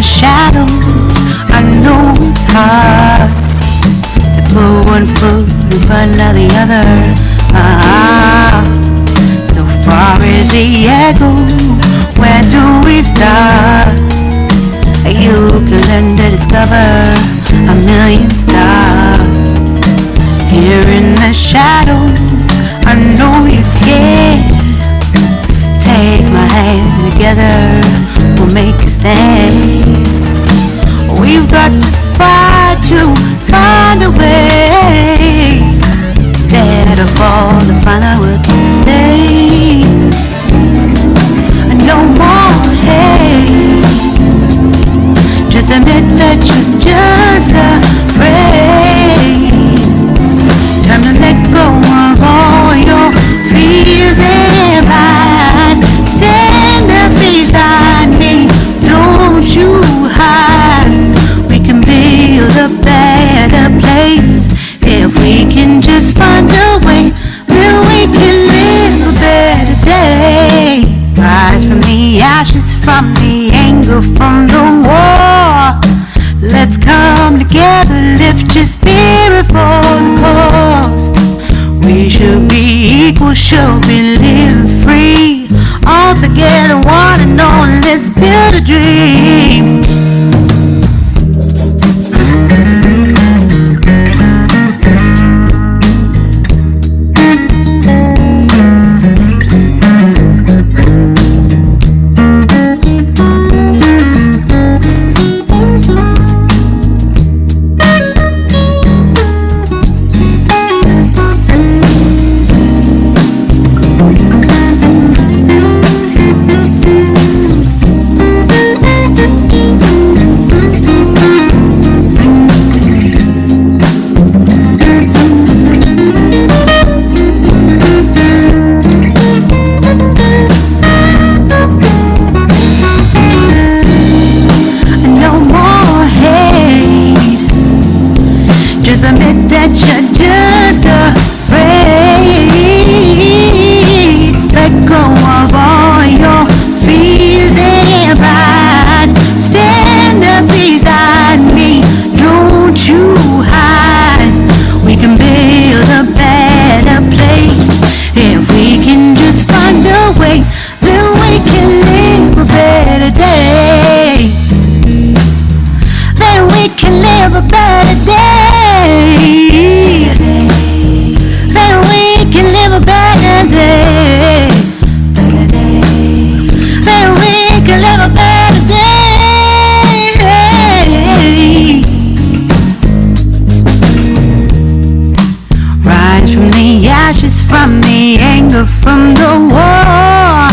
shadows, I know it's hard to put one foot in front of the other. So far as the echo, where do we start? You can learn to discover a million stars. Here in the shadows, I know you're scared. Take my hand, together we'll make a stand. We've got to fight to find a way. Dare to fall to find out what to say. No more hate. Just admit that you're just afraid. Time to let go of all your fears and pride. Stand up beside me, don't you hide. We can build a better place if we can just find a way. Then we can live a better day. Rise from the ashes, from the anger, from the war. Let's come together, lift your spirit for the cause. We should be equal, should be living free. All together, one and all, let's build a dream. Just admit that you're just afraid. Let go of all your fears and pride. Stand up beside me, don't you hide. We can build a better place if we can just find a way. Then we can live a better day. Then we can live a better day. Then we can live a better day. Then we can live a better day. Rise from the ashes, from the anger, from the war.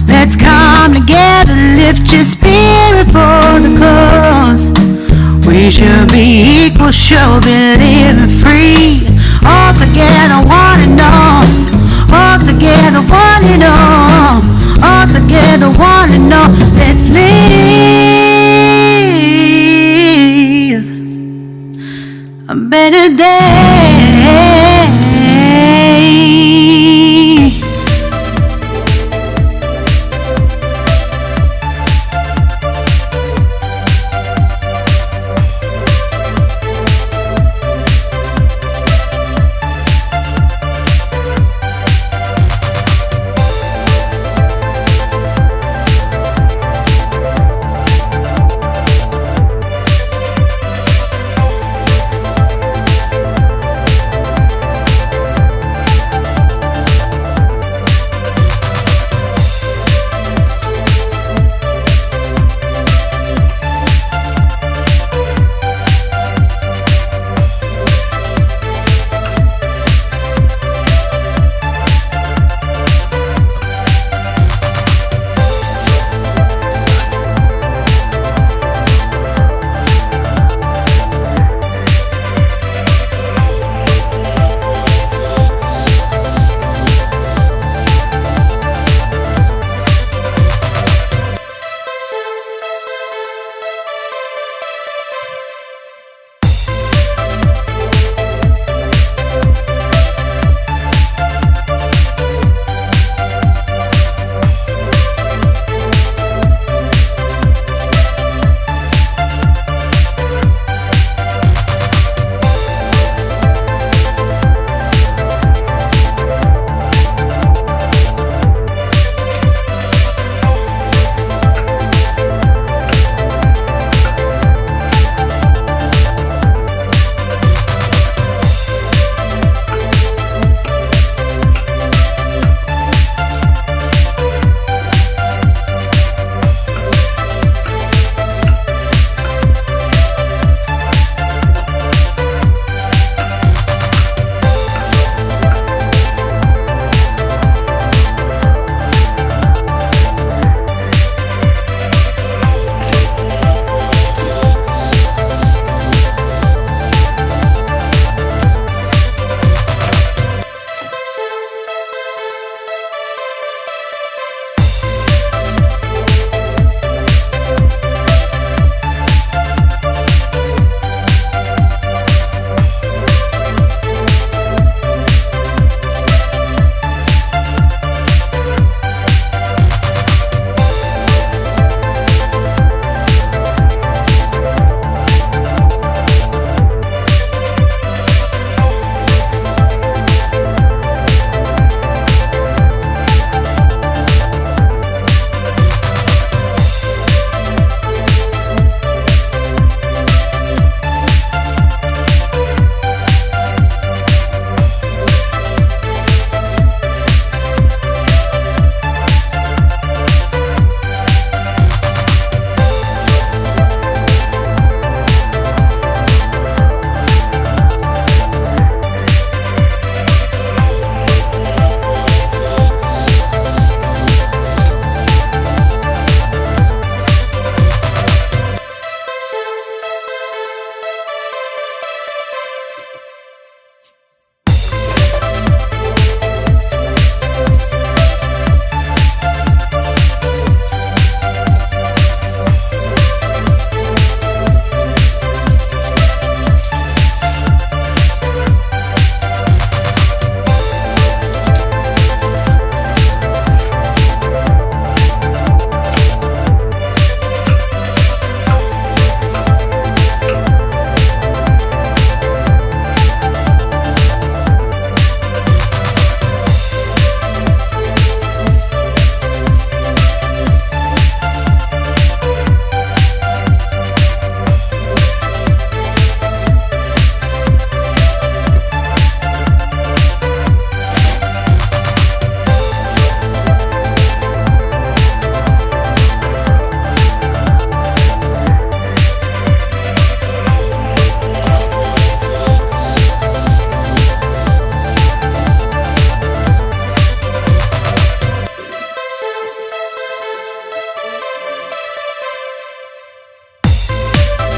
Let's come together, lift your spirit for the cause. We should be equal, should be living free. All together, one and all. All together, one and all. All together, one and all. Let's live a better day.